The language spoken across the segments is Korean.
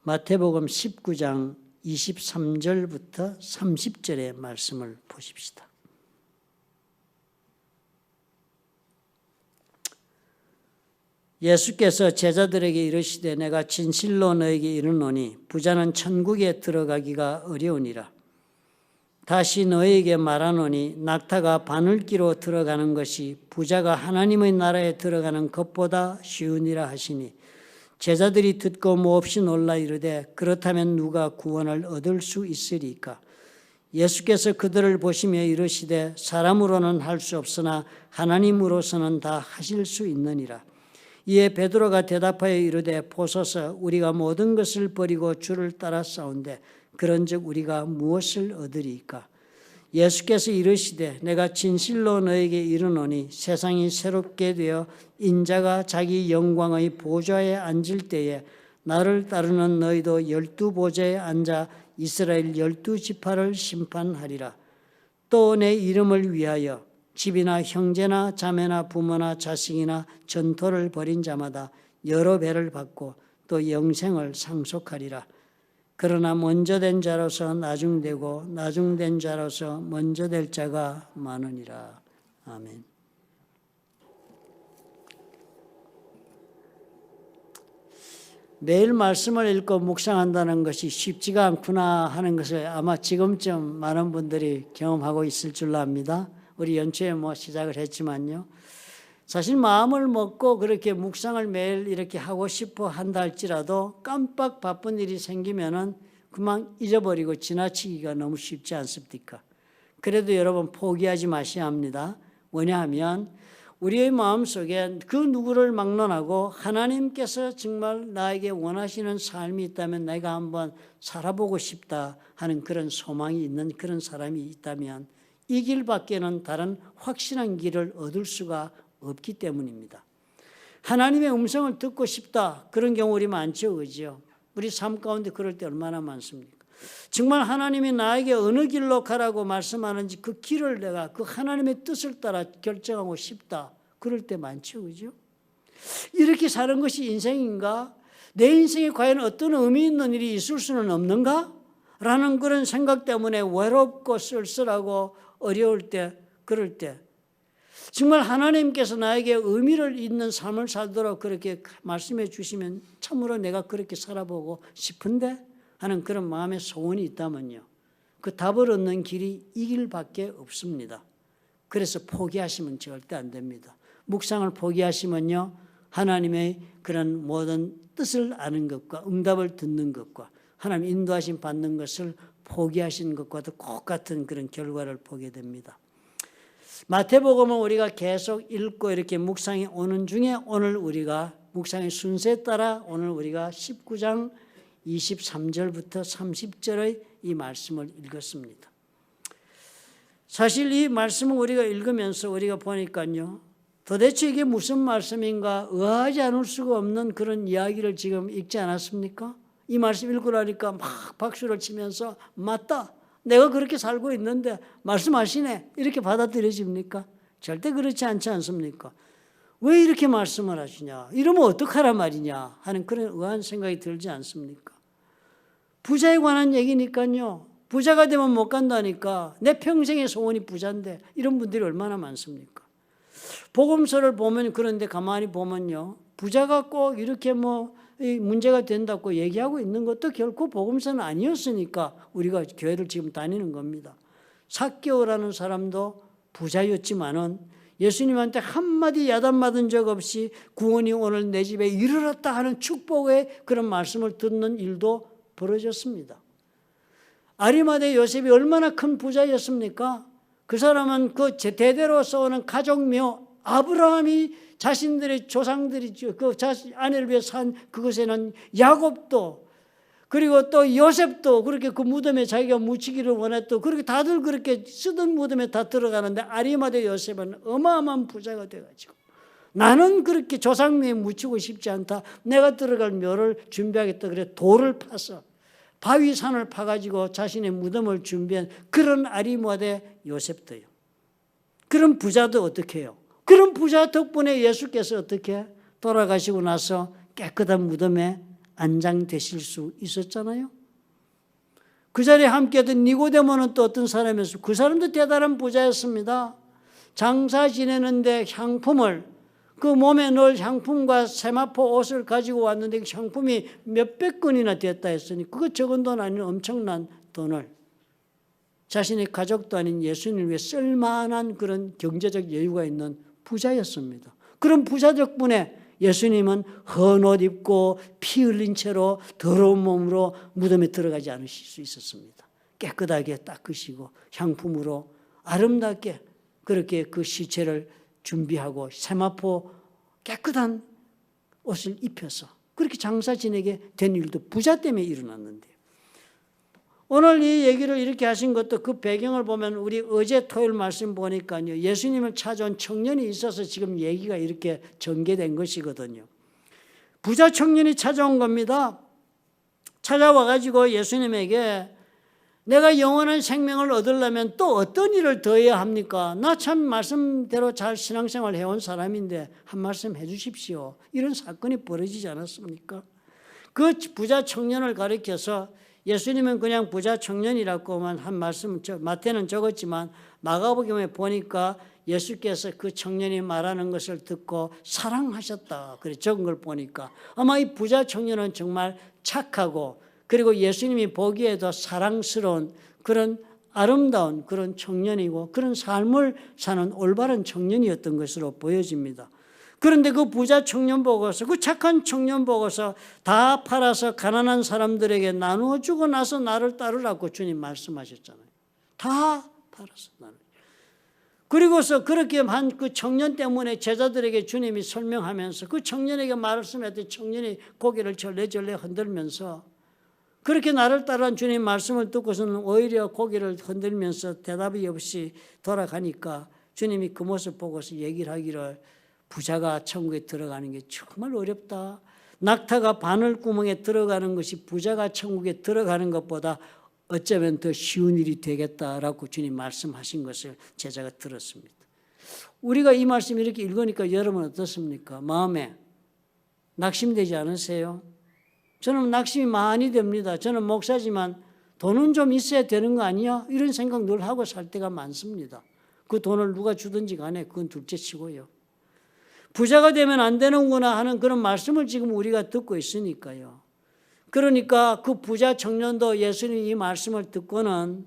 마태복음 19장 23절부터 30절의 말씀을 보십시다. 예수께서 제자들에게 이르시되 내가 진실로 너에게 이르노니 부자는 천국에 들어가기가 어려우니라. 다시 너에게 말하노니 낙타가 바늘기로 들어가는 것이 부자가 하나님의 나라에 들어가는 것보다 쉬우니라 하시니 제자들이 듣고 몹시 놀라 이르되 그렇다면 누가 구원을 얻을 수 있으리까? 예수께서 그들을 보시며 이르시되 사람으로는 할 수 없으나 하나님으로서는 다 하실 수 있느니라. 이에 베드로가 대답하여 이르되 보소서 우리가 모든 것을 버리고 주를 따라 싸운데 그런즉 우리가 무엇을 얻으리이까? 예수께서 이르시되 내가 진실로 너에게 이르노니 세상이 새롭게 되어 인자가 자기 영광의 보좌에 앉을 때에 나를 따르는 너희도 12보좌에 앉아 이스라엘 12지파를 심판하리라. 또 내 이름을 위하여 집이나 형제나 자매나 부모나 자식이나 전토를 벌인 자마다 여러 배를 받고 또 영생을 상속하리라. 그러나 먼저 된 자로서 나중되고 나중된 자로서 먼저 될 자가 많으니라. 아멘. 매일 말씀을 읽고 묵상한다는 것이 쉽지가 않구나 하는 것을 아마 지금쯤 많은 분들이 경험하고 있을 줄로 압니다. 우리 연초에 시작을 했지만요. 사실 마음을 먹고 그렇게 묵상을 매일 이렇게 하고 싶어 한다 할지라도 깜빡 바쁜 일이 생기면은 그만 잊어버리고 지나치기가 너무 쉽지 않습니까? 그래도 여러분 포기하지 마셔야 합니다. 왜냐하면 우리의 마음속에 그 누구를 막론하고 하나님께서 정말 나에게 원하시는 삶이 있다면 내가 한번 살아보고 싶다 하는 그런 소망이 있는 그런 사람이 있다면 이 길밖에는 다른 확실한 길을 얻을 수가 없기 때문입니다. 하나님의 음성을 듣고 싶다 그런 경우 우리 많죠, 그죠? 우리 삶 가운데 그럴 때 얼마나 많습니까? 정말 하나님이 나에게 어느 길로 가라고 말씀하는지 그 길을 내가 그 하나님의 뜻을 따라 결정하고 싶다 그럴 때 많죠, 그죠? 이렇게 사는 것이 인생인가? 내 인생에 과연 어떤 의미 있는 일이 있을 수는 없는가? 라는 그런 생각 때문에 외롭고 쓸쓸하고 어려울 때, 그럴 때 정말 하나님께서 나에게 의미를 있는 삶을 살도록 그렇게 말씀해 주시면 참으로 내가 그렇게 살아보고 싶은데 하는 그런 마음의 소원이 있다면요. 그 답을 얻는 길이 이 길밖에 없습니다. 그래서 포기하시면 절대 안 됩니다. 묵상을 포기하시면요. 하나님의 그런 모든 뜻을 아는 것과 응답을 듣는 것과 하나님 인도하심 받는 것을 포기하신 것과도 똑같은 그런 결과를 보게 됩니다. 마태복음은 우리가 계속 읽고 이렇게 묵상이 오는 중에 오늘 우리가 묵상의 순서에 따라 오늘 우리가 19장 23절부터 30절의 이 말씀을 읽었습니다. 사실 이 말씀을 우리가 읽으면서 우리가 보니까요. 도대체 이게 무슨 말씀인가 의아하지 않을 수가 없는 그런 이야기를 지금 읽지 않았습니까? 이 말씀 읽고 나니까 막 박수를 치면서 맞다. 내가 그렇게 살고 있는데 말씀하시네. 이렇게 받아들여집니까? 절대 그렇지 않지 않습니까? 왜 이렇게 말씀을 하시냐? 이러면 어떡하란 말이냐? 하는 그런 의아한 생각이 들지 않습니까? 부자에 관한 얘기니까요. 부자가 되면 못 간다니까. 내 평생의 소원이 부자인데 이런 분들이 얼마나 많습니까? 복음서를 보면 그런데 가만히 보면요. 부자가 꼭 이렇게 문제가 된다고 얘기하고 있는 것도 결코 복음서는 아니었으니까 우리가 교회를 지금 다니는 겁니다. 삭개오라는 사람도 부자였지만은 예수님한테 한마디 야단받은 적 없이 구원이 오늘 내 집에 이르렀다 하는 축복의 그런 말씀을 듣는 일도 벌어졌습니다. 아리마대 요셉이 얼마나 큰 부자였습니까? 그 사람은 그 대대로 써오는 가족묘 아브라함이 자신들의 조상들이 그 아내를 위해 산 그것에는 야곱도 그리고 또 요셉도 그렇게 그 무덤에 자기가 묻히기를 원했고 그렇게 다들 그렇게 쓰던 무덤에 다 들어가는데 아리마대 요셉은 어마어마한 부자가 돼가지고 나는 그렇게 조상묘에 묻히고 싶지 않다. 내가 들어갈 묘를 준비하겠다. 그래 돌을 파서 바위산을 파가지고 자신의 무덤을 준비한 그런 아리마대 요셉도요. 그런 부자도 어떻게 해요? 그런 부자 덕분에 예수께서 어떻게 돌아가시고 나서 깨끗한 무덤에 안장되실 수 있었잖아요. 그 자리에 함께했던 니고데모는 또 어떤 사람이었어요? 그 사람도 대단한 부자였습니다. 장사 지내는데 향품을, 그 몸에 넣을 향품과 세마포 옷을 가지고 왔는데 그 향품이 몇백 건이나 됐다 했으니 그거 적은 돈 아닌 엄청난 돈을 자신의 가족도 아닌 예수님을 위해 쓸만한 그런 경제적 여유가 있는 부자였습니다. 그런 부자 덕분에 예수님은 헌 옷 입고 피 흘린 채로 더러운 몸으로 무덤에 들어가지 않으실 수 있었습니다. 깨끗하게 닦으시고 향품으로 아름답게 그렇게 그 시체를 준비하고 세마포 깨끗한 옷을 입혀서 그렇게 장사 지내게 된 일도 부자 때문에 일어났는데요. 오늘 이 얘기를 이렇게 하신 것도 그 배경을 보면 우리 어제 토요일 말씀 보니까요. 예수님을 찾아온 청년이 있어서 지금 얘기가 이렇게 전개된 것이거든요. 부자 청년이 찾아온 겁니다. 찾아와가지고 예수님에게 내가 영원한 생명을 얻으려면 또 어떤 일을 더 해야 합니까? 나 참 말씀대로 잘 신앙생활 해온 사람인데 한 말씀 해 주십시오. 이런 사건이 벌어지지 않았습니까? 그 부자 청년을 가리켜서 예수님은 그냥 부자 청년이라고만 한 말씀, 마태는 적었지만 마가복음에 보니까 예수께서 그 청년이 말하는 것을 듣고 사랑하셨다. 그래 적은 걸 보니까 아마 이 부자 청년은 정말 착하고 그리고 예수님이 보기에도 사랑스러운 그런 아름다운 그런 청년이고 그런 삶을 사는 올바른 청년이었던 것으로 보여집니다. 그런데 그 부자 청년 보고서 그 착한 청년 보고서 다 팔아서 가난한 사람들에게 나누어 주고 나서 나를 따르라고 주님 말씀하셨잖아요. 다 팔아서 나누어. 그리고서 그렇게 한 그 청년 때문에 제자들에게 주님이 설명하면서 그 청년에게 말씀했더니 청년이 고개를 절레절레 흔들면서 그렇게 나를 따르는 주님 말씀을 듣고서는 오히려 고개를 흔들면서 대답이 없이 돌아가니까 주님이 그 모습 보고서 얘기를 하기를 부자가 천국에 들어가는 게 정말 어렵다. 낙타가 바늘구멍에 들어가는 것이 부자가 천국에 들어가는 것보다 어쩌면 더 쉬운 일이 되겠다라고 주님 말씀하신 것을 제자가 들었습니다. 우리가 이 말씀 이렇게 읽으니까 여러분 어떻습니까? 마음에 낙심되지 않으세요? 저는 낙심이 많이 됩니다. 저는 목사지만 돈은 좀 있어야 되는 거 아니야? 이런 생각 늘 하고 살 때가 많습니다. 그 돈을 누가 주든지 간에 그건 둘째 치고요. 부자가 되면 안 되는구나 하는 그런 말씀을 지금 우리가 듣고 있으니까요. 그러니까 그 부자 청년도 예수님 이 말씀을 듣고는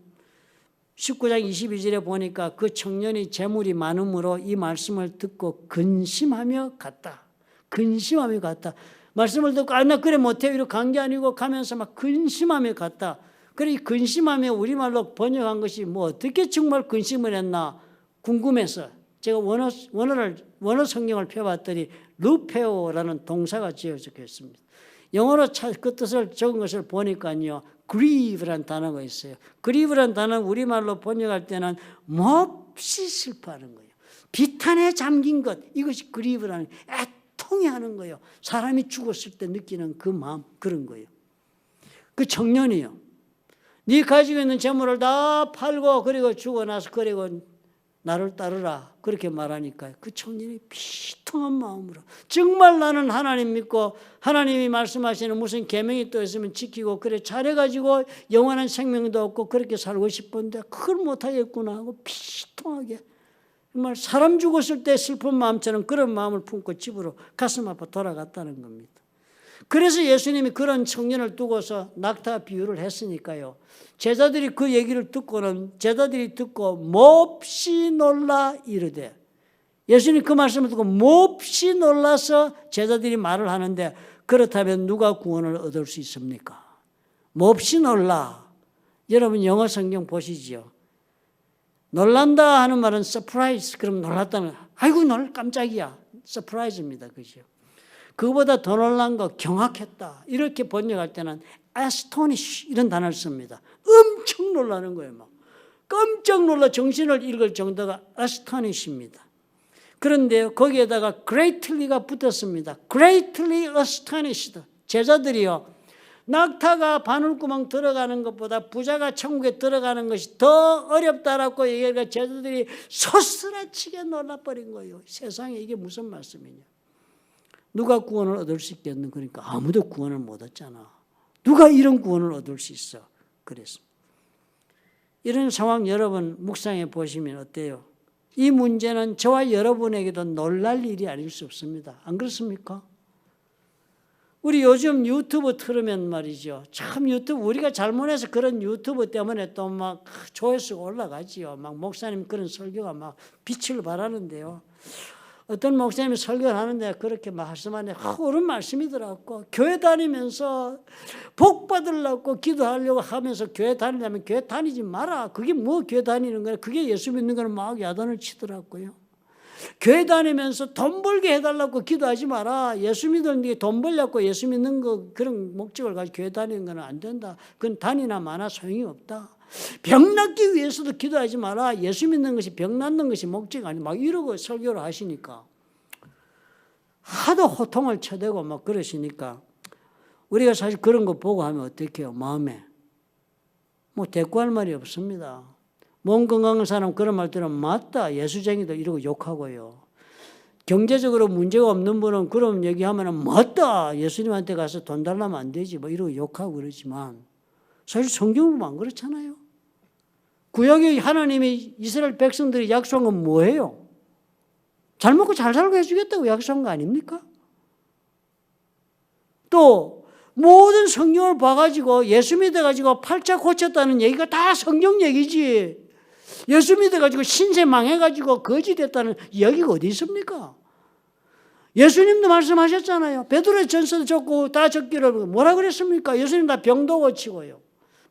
19장 22절에 보니까 그 청년이 재물이 많음으로 이 말씀을 듣고 근심하며 갔다. 근심하며 갔다. 말씀을 듣고 나 그래 못해 이렇게 간 게 아니고 가면서 막 근심하며 갔다. 그래 근심하며 우리말로 번역한 것이 뭐 어떻게 정말 근심을 했나 궁금해서 제가 원어 성경을 펴봤더니 루페오라는 동사가 지어져 있습니다. 영어로 그 뜻을 적은 것을 보니까요. grieve라는 단어가 있어요. grieve라는 단어는 우리말로 번역할 때는 몹시 슬퍼하는 거예요. 비탄에 잠긴 것 이것이 grieve라는 애통해하는 거예요. 사람이 죽었을 때 느끼는 그 마음 그런 거예요. 그 청년이요. 네 가지고 있는 재물을 다 팔고 그리고 죽어 나서 그리고 나를 따르라 그렇게 말하니까 그 청년이 비통한 마음으로 정말 나는 하나님 믿고 하나님이 말씀하시는 무슨 계명이 또 있으면 지키고 그래 잘해가지고 영원한 생명도 없고 그렇게 살고 싶은데 그걸 못하겠구나 하고 비통하게 정말 사람 죽었을 때 슬픈 마음처럼 그런 마음을 품고 집으로 가슴 아파 돌아갔다는 겁니다. 그래서 예수님이 그런 청년을 두고서 낙타 비유를 했으니까요. 제자들이 그 얘기를 듣고는 제자들이 듣고 몹시 놀라 이르되 예수님이 그 말씀을 듣고 몹시 놀라서 제자들이 말을 하는데 그렇다면 누가 구원을 얻을 수 있습니까? 몹시 놀라. 여러분 영어 성경 보시죠. 놀란다 하는 말은 surprise. 그럼 놀랐다는 아이고 깜짝이야. surprise입니다. 그죠? 그거보다 더 놀란 거 경악했다. 이렇게 번역할 때는 astonish 이런 단어를 씁니다. 엄청 놀라는 거예요. 막. 깜짝 놀라 정신을 잃을 정도가 astonish입니다. 그런데 거기에다가 greatly가 붙었습니다. greatly astonished. 제자들이요. 낙타가 바늘구멍 들어가는 것보다 부자가 천국에 들어가는 것이 더 어렵다라고 얘기하니까 제자들이 소스라치게 놀라버린 거예요. 세상에 이게 무슨 말씀이냐. 누가 구원을 얻을 수 있겠는? 그러니까 아무도 구원을 못 얻잖아. 누가 이런 구원을 얻을 수 있어? 그랬습니다. 이런 상황 여러분 묵상해 보시면 어때요? 이 문제는 저와 여러분에게도 놀랄 일이 아닐 수 없습니다. 안 그렇습니까? 우리 요즘 유튜브 틀으면 말이죠. 참 유튜브 우리가 잘못해서 그런 유튜브 때문에 또 막 조회수가 올라가지요. 막 목사님 그런 설교가 막 빛을 발하는데요. 어떤 목사님이 설교를 하는데 그렇게 말씀하는데 옳은 말씀이더라고. 교회 다니면서 복 받으려고 기도하려고 하면서 교회 다니려면 교회 다니지 마라. 그게 뭐 교회 다니는 거야. 그게 예수 믿는 거는 막 야단을 치더라고요. 교회 다니면서 돈 벌게 해달라고 기도하지 마라. 예수 믿는 게 돈 벌려고 예수 믿는 거 그런 목적을 가지고 교회 다니는 건 안 된다. 그건 다니나 마나 소용이 없다. 병 낫기 위해서도 기도하지 마라. 예수 믿는 것이 병 낫는 것이 목적 아니 막 이러고 설교를 하시니까 하도 호통을 쳐대고 막 그러시니까 우리가 사실 그런 거 보고 하면 어떻게 해요? 마음에 뭐 대꾸할 말이 없습니다. 몸 건강한 사람 그런 말 들으면 맞다. 예수쟁이도 이러고 욕하고요. 경제적으로 문제가 없는 분은 그런 얘기하면 맞다. 예수님한테 가서 돈 달라면 안 되지. 뭐 이러고 욕하고 그러지만 사실 성경 보면 안 그렇잖아요. 구약의 하나님이 이스라엘 백성들이 약속한 건 뭐예요? 잘 먹고 잘 살고 해주겠다고 약속한 거 아닙니까? 또 모든 성경을 봐가지고 예수 믿어가지고 팔자 고쳤다는 얘기가 다 성경 얘기지. 예수 믿어가지고 신세 망해가지고 거지 됐다는 이야기가 어디 있습니까? 예수님도 말씀하셨잖아요. 베드로의 전서도 적고 다 적기를 뭐라 그랬습니까? 예수님 다 병도 고치고요.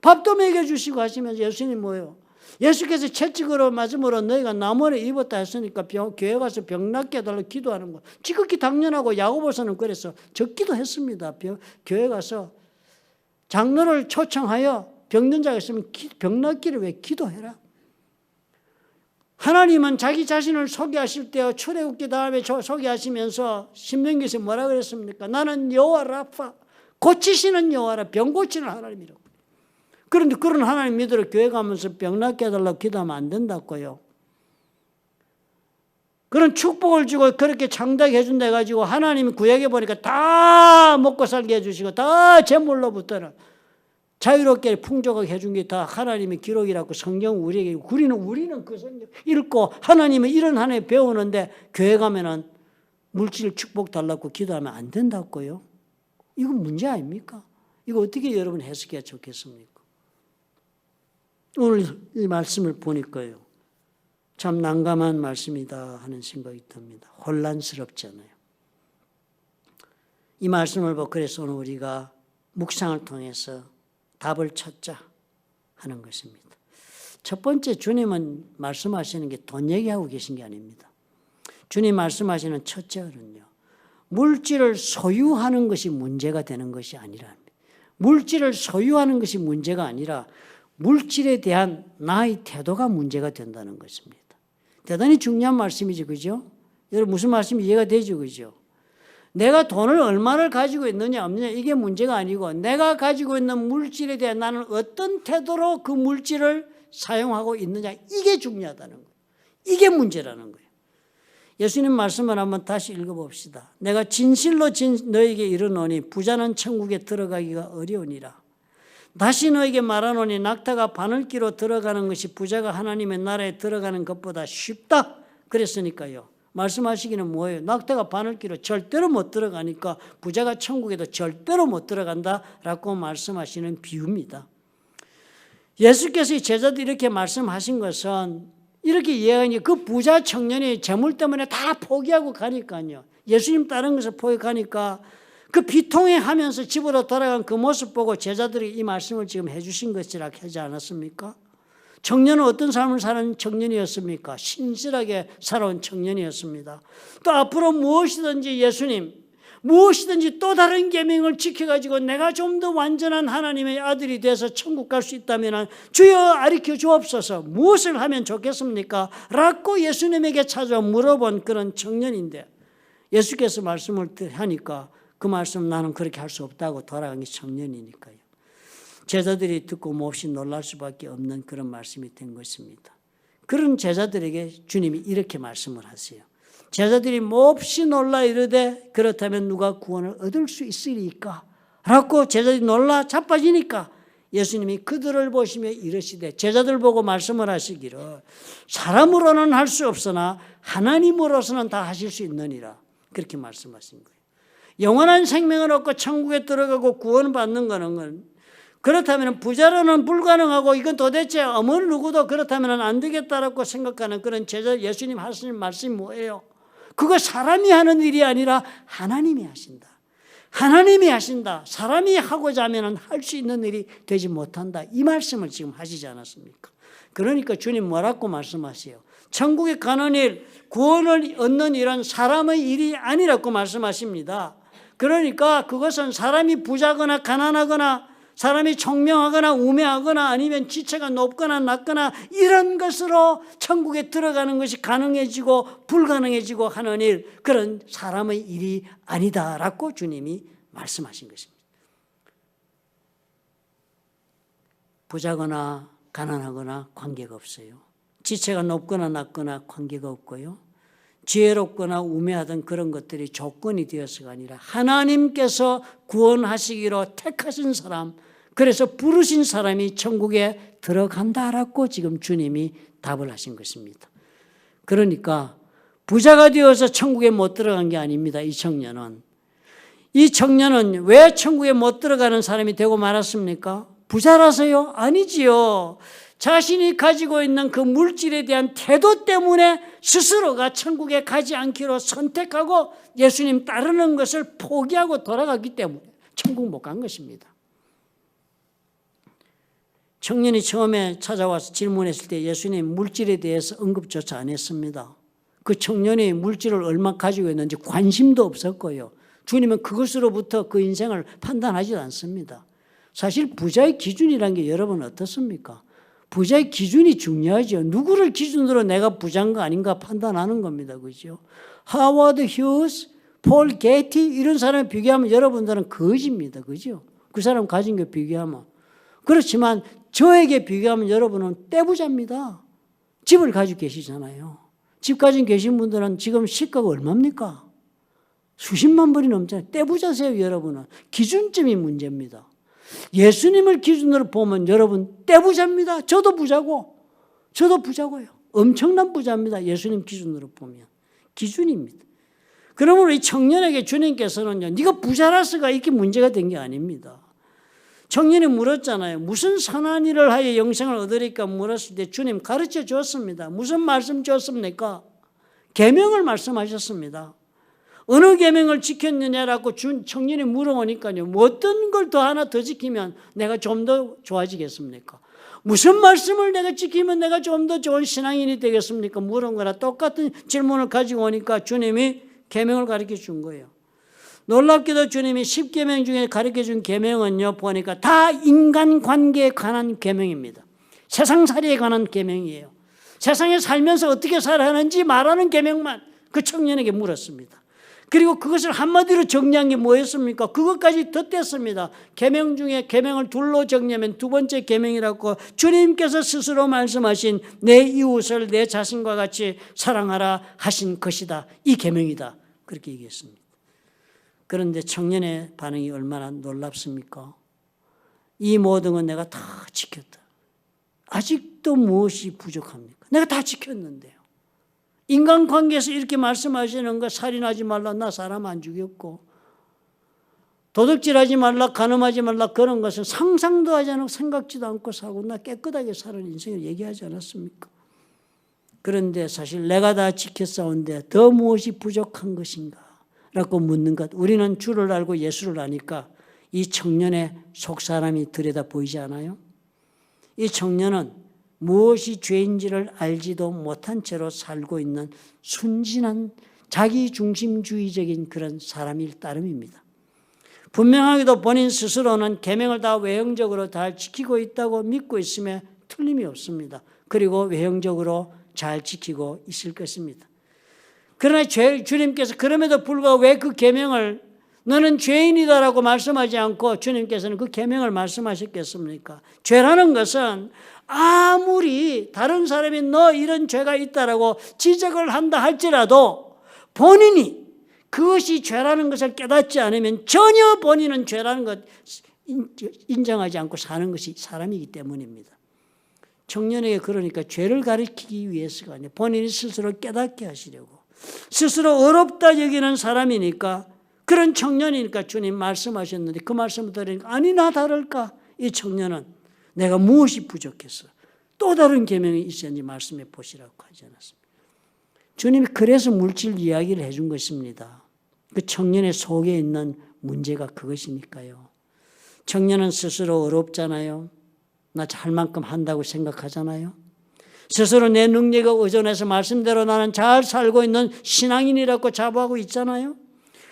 밥도 먹여주시고 하시면서 예수님 뭐예요? 예수께서 채찍으로 맞음으로 너희가 나무를 입었다 했으니까 교회 가서 병 낫게 해달라고 기도하는 거 지극히 당연하고 야고보서는 그래서 적기도 했습니다. 교회 가서 장로를 초청하여 병든 자가 있으면 병 낫기를 왜 기도해라. 하나님은 자기 자신을 소개하실 때 출애굽기 다음에 소개하시면서 신명기에서 뭐라 그랬습니까? 나는 여호와 라파 고치시는 여호와라 병 고치는 하나님이라고. 그런데 그런 하나님 믿으러 교회 가면서 병 낫게 해달라고 기도하면 안 된다고요. 그런 축복을 주고 그렇게 창대하게 해준다 해가지고 하나님이 구약에 보니까 다 먹고 살게 해주시고 다 재물로부터는 자유롭게 풍족하게 해준 게 다 하나님의 기록이라고 성경 우리에게 우리는 그 성경 읽고 하나님의 이런 하나님 배우는데 교회 가면은 물질 축복 달라고 기도하면 안 된다고요. 이건 문제 아닙니까? 이거 어떻게 여러분 해석해야 좋겠습니까? 오늘 이 말씀을 보니까요. 참 난감한 말씀이다 하는 생각이 듭니다. 혼란스럽잖아요. 이 말씀을 보고 그래서 오늘 우리가 묵상을 통해서 답을 찾자 하는 것입니다. 첫 번째 주님은 말씀하시는 게 돈 얘기하고 계신 게 아닙니다. 주님 말씀하시는 첫째는요. 물질을 소유하는 것이 문제가 되는 것이 아니라 물질을 소유하는 것이 문제가 아니라 물질에 대한 나의 태도가 문제가 된다는 것입니다. 대단히 중요한 말씀이죠. 그죠? 여러분 무슨 말씀이 이해가 되죠? 그죠? 내가 돈을 얼마를 가지고 있느냐 없느냐 이게 문제가 아니고 내가 가지고 있는 물질에 대해 나는 어떤 태도로 그 물질을 사용하고 있느냐 이게 중요하다는 거예요. 이게 문제라는 거예요. 예수님 말씀을 한번 다시 읽어봅시다. 내가 진실로 너에게 이르노니 부자는 천국에 들어가기가 어려우니라. 다시 너에게 말하노니 낙타가 바늘기로 들어가는 것이 부자가 하나님의 나라에 들어가는 것보다 쉽다. 그랬으니까요. 말씀하시기는 뭐예요? 낙타가 바늘기로 절대로 못 들어가니까 부자가 천국에도 절대로 못 들어간다라고 말씀하시는 비유입니다. 예수께서 제자들이 이렇게 말씀하신 것은 이렇게 이해하니 그 부자 청년이 재물 때문에 다 포기하고 가니까요. 예수님 다른 것을 포기하니까 그 비통해하면서 집으로 돌아간 그 모습 보고 제자들이 이 말씀을 지금 해주신 것이라 하지 않았습니까? 청년은 어떤 삶을 사는 청년이었습니까? 신실하게 살아온 청년이었습니다. 또 앞으로 무엇이든지 예수님, 무엇이든지 또 다른 계명을 지켜가지고 내가 좀 더 완전한 하나님의 아들이 돼서 천국 갈 수 있다면 주여 가르쳐 주옵소서. 무엇을 하면 좋겠습니까? 라고 예수님에게 찾아와 물어본 그런 청년인데 예수께서 말씀을 하니까 그 말씀 나는 그렇게 할 수 없다고 돌아간 게 청년이니까요. 제자들이 듣고 몹시 놀랄 수밖에 없는 그런 말씀이 된 것입니다. 그런 제자들에게 주님이 이렇게 말씀을 하세요. 제자들이 몹시 놀라 이르되 그렇다면 누가 구원을 얻을 수 있으리까? 라고 제자들이 놀라 자빠지니까 예수님이 그들을 보시며 이르시되 제자들 보고 말씀을 하시기를 사람으로는 할 수 없으나 하나님으로서는 다 하실 수 있느니라. 그렇게 말씀하신 거예요. 영원한 생명을 얻고 천국에 들어가고 구원받는 거는 그렇다면 부자로는 불가능하고 이건 도대체 어느 누구도 그렇다면 안 되겠다라고 생각하는 그런 제자 예수님 하시는 말씀이 뭐예요? 그거 사람이 하는 일이 아니라 하나님이 하신다. 하나님이 하신다. 사람이 하고자 하면 할 수 있는 일이 되지 못한다. 이 말씀을 지금 하시지 않았습니까? 그러니까 주님 뭐라고 말씀하세요? 천국에 가는 일, 구원을 얻는 일은 사람의 일이 아니라고 말씀하십니다. 그러니까 그것은 사람이 부자거나 가난하거나 사람이 총명하거나 우매하거나 아니면 지체가 높거나 낮거나 이런 것으로 천국에 들어가는 것이 가능해지고 불가능해지고 하는 일, 그런 사람의 일이 아니다라고 주님이 말씀하신 것입니다. 부자거나 가난하거나 관계가 없어요. 지체가 높거나 낮거나 관계가 없고요. 지혜롭거나 우매하던 그런 것들이 조건이 되어서가 아니라 하나님께서 구원하시기로 택하신 사람, 그래서 부르신 사람이 천국에 들어간다라고 지금 주님이 답을 하신 것입니다. 그러니까 부자가 되어서 천국에 못 들어간 게 아닙니다. 이 청년은 왜 천국에 못 들어가는 사람이 되고 말았습니까? 부자라서요? 아니지요. 자신이 가지고 있는 그 물질에 대한 태도 때문에 스스로가 천국에 가지 않기로 선택하고 예수님 따르는 것을 포기하고 돌아가기 때문에 천국 못 간 것입니다. 청년이 처음에 찾아와서 질문했을 때 예수님 물질에 대해서 언급조차 안 했습니다. 그 청년이 물질을 얼마 가지고 있는지 관심도 없었고요. 주님은 그것으로부터 그 인생을 판단하지 않습니다. 사실 부자의 기준이라는 게 여러분 어떻습니까? 부자의 기준이 중요하죠. 누구를 기준으로 내가 부자인가 아닌가 판단하는 겁니다. 그죠? 하워드 휴스, 폴 게티 이런 사람을 비교하면 여러분들은 거지입니다. 그죠? 그 사람 가진 게 비교하면. 그렇지만 저에게 비교하면 여러분은 떼부자입니다. 집을 가지고 계시잖아요. 집 가지고 계신 분들은 지금 시가가 얼마입니까? 수십만 불이 넘잖아요. 떼부자세요, 여러분은. 기준점이 문제입니다. 예수님을 기준으로 보면 여러분 떼부자입니다. 저도 부자고요. 엄청난 부자입니다. 예수님 기준으로 보면. 기준입니다. 그러므로 이 청년에게 주님께서는요, 네가 부자라서가 이렇게 문제가 된 게 아닙니다. 청년이 물었잖아요. 무슨 선한 일을 하여 영생을 얻으리까 물었을 때 주님 가르쳐 줬습니다. 무슨 말씀 줬습니까? 계명을 말씀하셨습니다. 어느 계명을 지켰느냐라고 청년이 물어보니까요. 뭐 어떤 걸 더 하나 더 지키면 내가 좀 더 좋아지겠습니까? 무슨 말씀을 내가 지키면 내가 좀 더 좋은 신앙인이 되겠습니까? 물은 거나 똑같은 질문을 가지고 오니까 주님이 계명을 가르쳐 준 거예요. 놀랍게도 주님이 10계명 중에 가르쳐준 계명은요, 보니까 다 인간관계에 관한 계명입니다. 세상살이에 관한 계명이에요. 세상에 살면서 어떻게 살아야 하는지 말하는 계명만 그 청년에게 물었습니다. 그리고 그것을 한마디로 정리한 게 뭐였습니까? 그것까지 덧댔습니다. 계명 중에 계명을 둘로 정리하면 두 번째 계명이라고 주님께서 스스로 말씀하신 내 이웃을 내 자신과 같이 사랑하라 하신 것이다. 이 계명이다. 그렇게 얘기했습니다. 그런데 청년의 반응이 얼마나 놀랍습니까? 이 모든 건 내가 다 지켰다. 아직도 무엇이 부족합니까? 내가 다 지켰는데요. 인간관계에서 이렇게 말씀하시는 거, 살인하지 말라, 나 사람 안 죽였고, 도둑질하지 말라, 간음하지 말라, 그런 것은 상상도 하지 않고 생각지도 않고 사고 나 깨끗하게 사는 인생을 얘기하지 않았습니까? 그런데 사실 내가 다 지켰사온데 더 무엇이 부족한 것인가? 라고 묻는 것. 우리는 주를 알고 예수를 아니까 이 청년의 속사람이 들여다 보이지 않아요? 이 청년은 무엇이 죄인지를 알지도 못한 채로 살고 있는 순진한 자기중심주의적인 그런 사람일 따름입니다. 분명하게도 본인 스스로는 계명을 다 외형적으로 잘 지키고 있다고 믿고 있음에 틀림이 없습니다. 그리고 외형적으로 잘 지키고 있을 것입니다. 그러나 주님께서 그럼에도 불구하고 왜 그 계명을 너는 죄인이다라고 말씀하지 않고 주님께서는 그 계명을 말씀하셨겠습니까? 죄라는 것은 아무리 다른 사람이 너 이런 죄가 있다라고 지적을 한다 할지라도 본인이 그것이 죄라는 것을 깨닫지 않으면 전혀 본인은 죄라는 것 인정하지 않고 사는 것이 사람이기 때문입니다. 청년에게 그러니까 죄를 가르치기 위해서가 아니라 본인이 스스로 깨닫게 하시려고, 스스로 어렵다 여기는 사람이니까, 그런 청년이니까 주님 말씀하셨는데 그 말씀을 들으니까 아니나 다를까 이 청년은 내가 무엇이 부족해서 또 다른 계명이 있었는지 말씀해 보시라고 하지 않았습니다. 주님이 그래서 물질 이야기를 해준 것입니다. 그 청년의 속에 있는 문제가 그것이니까요. 청년은 스스로 어렵잖아요. 나 잘 만큼 한다고 생각하잖아요. 스스로 내 능력에 의존해서 말씀대로 나는 잘 살고 있는 신앙인이라고 자부하고 있잖아요.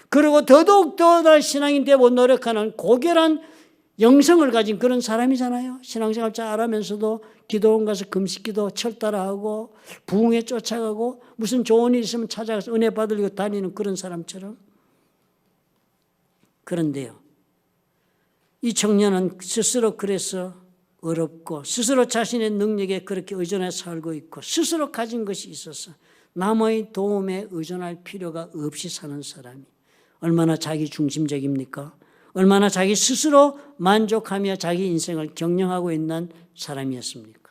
그리고 더더욱 더 신앙인 되고 노력하는 고결한 영성을 가진 그런 사람이잖아요. 신앙생활 잘하면서도 기도원 가서 금식기도 철따라하고 부흥에 쫓아가고 무슨 좋은 일 있으면 찾아가서 은혜 받으려고 다니는 그런 사람처럼. 그런데요, 이 청년은 스스로 그래서 어렵고 스스로 자신의 능력에 그렇게 의존해 살고 있고 스스로 가진 것이 있어서 남의 도움에 의존할 필요가 없이 사는 사람이 얼마나 자기 중심적입니까? 얼마나 자기 스스로 만족하며 자기 인생을 경영하고 있는 사람이었습니까?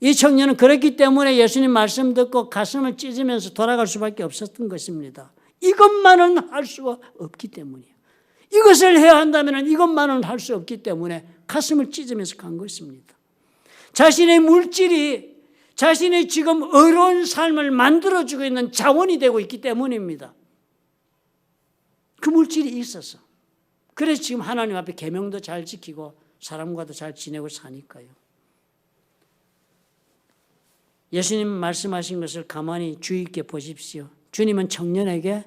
이 청년은 그렇기 때문에 예수님 말씀 듣고 가슴을 찢으면서 돌아갈 수밖에 없었던 것입니다. 이것만은 할 수가 없기 때문이에요. 이것을 해야 한다면 이것만은 할 수 없기 때문에 가슴을 찢으면서 간 것입니다. 자신의 물질이 자신의 지금 어려운 삶을 만들어주고 있는 자원이 되고 있기 때문입니다. 그 물질이 있어서. 그래서 지금 하나님 앞에 계명도 잘 지키고 사람과도 잘 지내고 사니까요. 예수님 말씀하신 것을 가만히 주의 있게 보십시오. 주님은 청년에게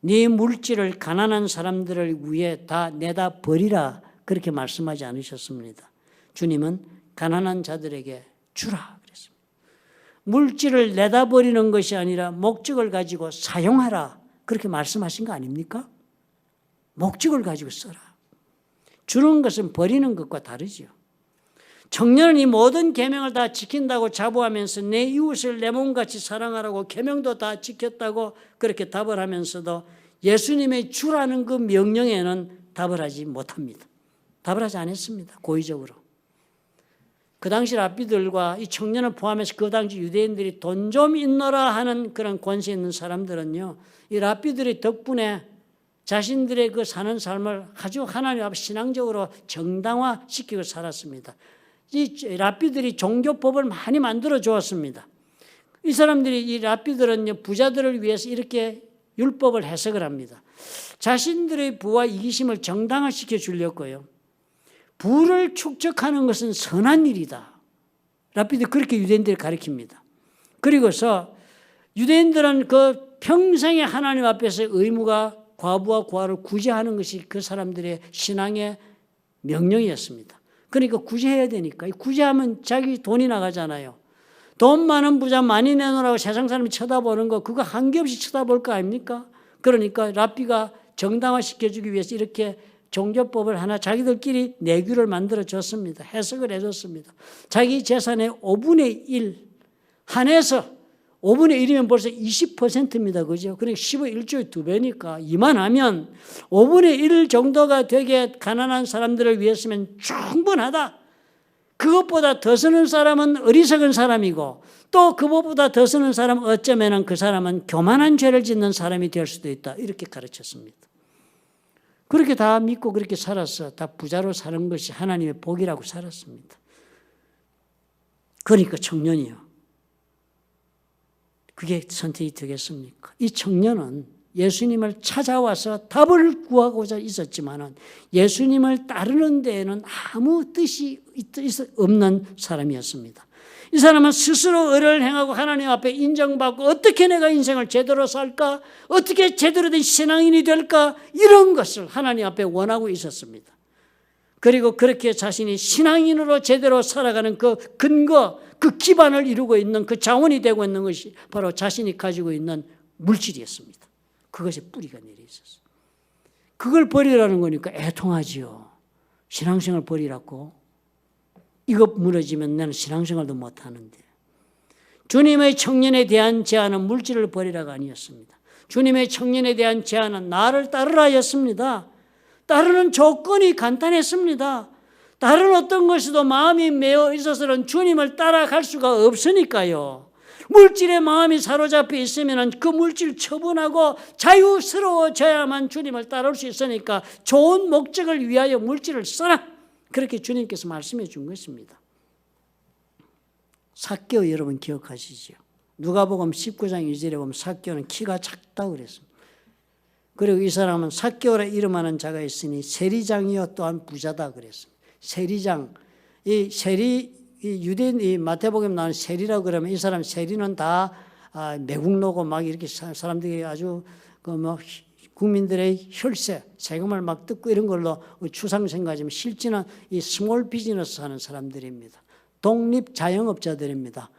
네 물질을 가난한 사람들을 위해 다 내다 버리라 그렇게 말씀하지 않으셨습니다. 주님은 가난한 자들에게 주라 그랬습니다. 물질을 내다 버리는 것이 아니라 목적을 가지고 사용하라 그렇게 말씀하신 거 아닙니까? 목적을 가지고 써라. 주는 것은 버리는 것과 다르죠. 청년은 이 모든 계명을 다 지킨다고 자부하면서 내 이웃을 내 몸같이 사랑하라고 계명도 다 지켰다고 그렇게 답을 하면서도 예수님의 주라는 그 명령에는 답을 하지 못합니다. 답을 하지 않았습니다. 고의적으로. 그 당시 랍비들과 이 청년을 포함해서 그 당시 유대인들이 돈 좀 있노라 하는 그런 권세 있는 사람들은요, 이 랍비들의 덕분에 자신들의 그 사는 삶을 아주 하나님 앞에 신앙적으로 정당화시키고 살았습니다. 이 랍비들이 종교법을 많이 만들어 주었습니다. 이 사람들이, 이 랍비들은 부자들을 위해서 이렇게 율법을 해석을 합니다. 자신들의 부와 이기심을 정당화시켜 주려고요. 부를 축적하는 것은 선한 일이다. 랍비들 그렇게 유대인들을 가르칩니다. 그리고서 유대인들은 그 평생에 하나님 앞에서 의무가 과부와 고아를 구제하는 것이 그 사람들의 신앙의 명령이었습니다. 그러니까 구제해야 되니까. 구제하면 자기 돈이 나가잖아요. 돈 많은 부자 많이 내놓으라고 세상 사람이 쳐다보는 거 그거 한겹없이 쳐다볼 거 아닙니까? 그러니까 랍비가 정당화시켜주기 위해서 이렇게 종교법을 하나 자기들끼리 내규를 만들어줬습니다. 해석을 해줬습니다. 자기 재산의 5분의 1 한해서 5분의 1이면 벌써 20%입니다. 그죠? 그러니까 10의 1조의 2배니까 이만하면 5분의 1 정도가 되게 가난한 사람들을 위해서면 충분하다. 그것보다 더 쓰는 사람은 어리석은 사람이고 또 그것보다 더 쓰는 사람은 어쩌면 그 사람은 교만한 죄를 짓는 사람이 될 수도 있다. 이렇게 가르쳤습니다. 그렇게 다 믿고 그렇게 살았어. 다 부자로 사는 것이 하나님의 복이라고 살았습니다. 그러니까 청년이요. 그게 선택이 되겠습니까? 이 청년은 예수님을 찾아와서 답을 구하고자 있었지만 예수님을 따르는 데에는 아무 뜻이 없는 사람이었습니다. 이 사람은 스스로 의를 행하고 하나님 앞에 인정받고 어떻게 내가 인생을 제대로 살까? 어떻게 제대로 된 신앙인이 될까? 이런 것을 하나님 앞에 원하고 있었습니다. 그리고 그렇게 자신이 신앙인으로 제대로 살아가는 그 근거, 그 기반을 이루고 있는 그 자원이 되고 있는 것이 바로 자신이 가지고 있는 물질이었습니다. 그것에 뿌리가 내려 있었어요. 그걸 버리라는 거니까 애통하지요. 신앙생활 버리라고. 이거 무너지면 나는 신앙생활도 못하는데. 주님의 청년에 대한 제안은 물질을 버리라가 아니었습니다. 주님의 청년에 대한 제안은 나를 따르라였습니다. 따르는 조건이 간단했습니다. 다른 어떤 것에도 마음이 매여 있어서는 주님을 따라갈 수가 없으니까요. 물질에 마음이 사로잡혀 있으면 그 물질 처분하고 자유스러워져야만 주님을 따라올 수 있으니까 좋은 목적을 위하여 물질을 써라. 그렇게 주님께서 말씀해 준 것입니다. 삭개오 여러분 기억하시죠? 누가복음 19장 2절에 보면 삭개오는 키가 작다고 그랬습니다. 그리고 이 사람은 삭개오라 이름하는 자가 있으니 세리장이요 또한 부자다 그랬습니다. 세리장, 이 세리, 이 유대인, 이 마태복음에 나오는 세리라고 그러면 이 사람 세리는 다 매국노고 막 이렇게 사람들이 아주 그 뭐 국민들의 혈세, 세금을 막 뜯고 이런 걸로 추상 생각하지만 실제는 이 스몰 비즈니스 하는 사람들입니다. 독립 자영업자들입니다.